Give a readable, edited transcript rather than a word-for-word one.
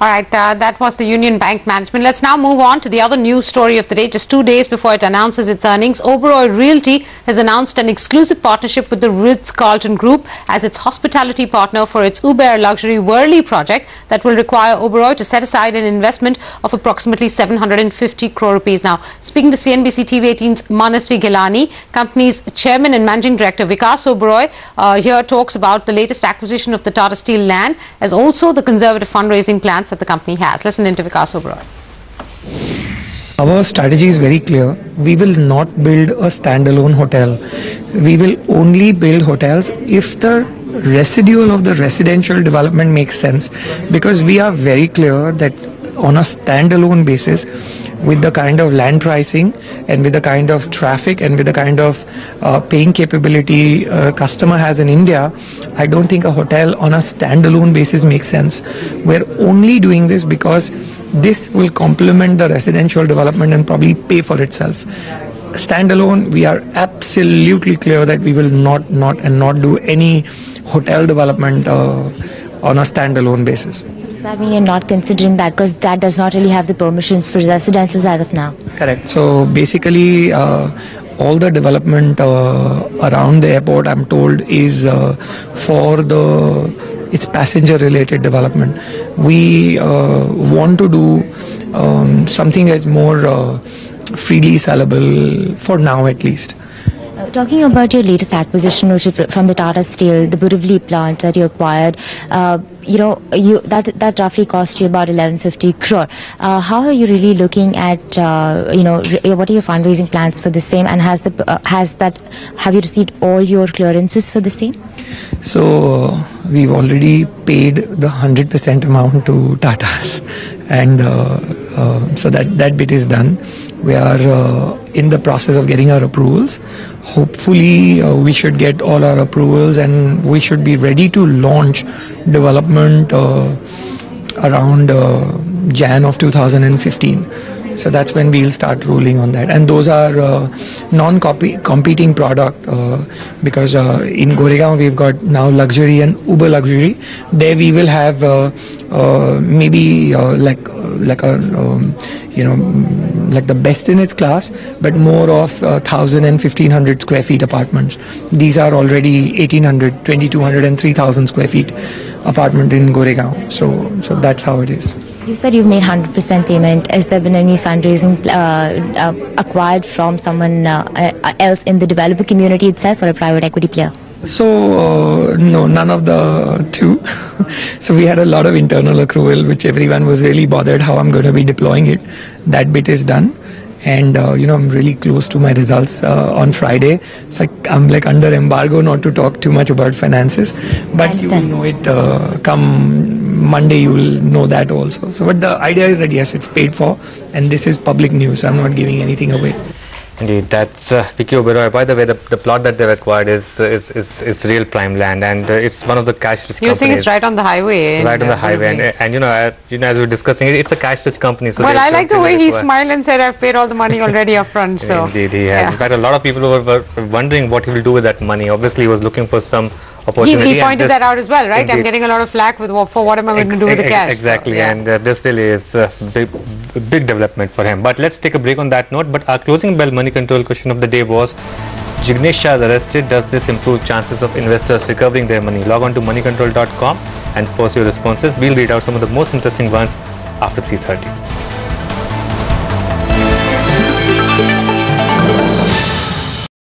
All right, that was the Union Bank management. Let's now move on to the other news story of the day. Just 2 days before it announces its earnings, Oberoi Realty has announced an exclusive partnership with the Ritz-Carlton Group as its hospitality partner for its Uber luxury Worli project that will require Oberoi to set aside an investment of approximately 750 crore rupees. Now, speaking to CNBC TV18's Manasvi Gilani, company's chairman and managing director Vikas Oberoi here talks about the latest acquisition of the Tata Steel land as also the conservative fundraising plans that the company has. Listen into Vikas Oberoi. Our strategy is very clear. We will not build a standalone hotel. We will only build hotels if the residual of the residential development makes sense, because we are very clear that on a standalone basis, with the kind of land pricing and with the kind of traffic and with the kind of paying capability customer has in India, I don't think a hotel on a standalone basis makes sense. We're only doing this because this will complement the residential development and probably pay for itself. Standalone, we are absolutely clear that we will not do any hotel development on a standalone basis. Does that mean you're not considering that because that does not really have the permissions for residences as of now? Correct. So basically all the development around the airport, I'm told, is for its passenger related development. We want to do something that's more freely sellable for now at least. Talking about your latest acquisition, which is from the Tata Steel, the Borivali plant that you acquired, that roughly cost you about 1150 crore. How are you really looking at, what are your fundraising plans for the same, and have you received all your clearances for the same? So we've already paid the 100% amount to Tatas, and so that bit is done. We are in the process of getting our approvals. Hopefully we should get all our approvals and we should be ready to launch development around Jan of 2015. So that's when we'll start rolling on that. And those are non-competing product because in Goregaon we've got now luxury and uber luxury. There we will have maybe like the best in its class, but more of 1,000 and 1,500 square feet apartments. These are already 1,800, 2,200 and 3,000 square feet apartment in Goregaon. So that's how it is. You said you've made 100% payment. Has there been any fundraising acquired from someone else in the developer community itself or a private equity player? So no, none of the two. So we had a lot of internal accrual, which everyone was really bothered how I'm going to be deploying it. That bit is done. And I'm really close to my results on Friday. So I'm like under embargo not to talk too much about finances, but you will know it come Monday. You will know that also. So but the idea is that yes, it's paid for, and this is public news. I'm not giving anything away. Indeed, that's Vicky Oberoi. By the way, the plot that they've acquired is real prime land, and it's one of the cash-rich companies. You're saying it's right on the highway. Right on the highway, and as we were discussing, it's a cash-rich company. So but I like the way he smiled and said, "I've paid all the money already up front." So indeed, he has. In fact, a lot of people were wondering what he will do with that money. Obviously, he was looking for some opportunity. He pointed that out as well, right? Indeed. I'm getting a lot of flack for what am I going to do with the cash. Exactly, so, yeah. And this really is a big development for him. But let's take a break on that note. But our closing bell money control question of the day was, Jignesh Shah is arrested. Does this improve chances of investors recovering their money? Log on to moneycontrol.com and post your responses. We'll read out some of the most interesting ones after 3:30.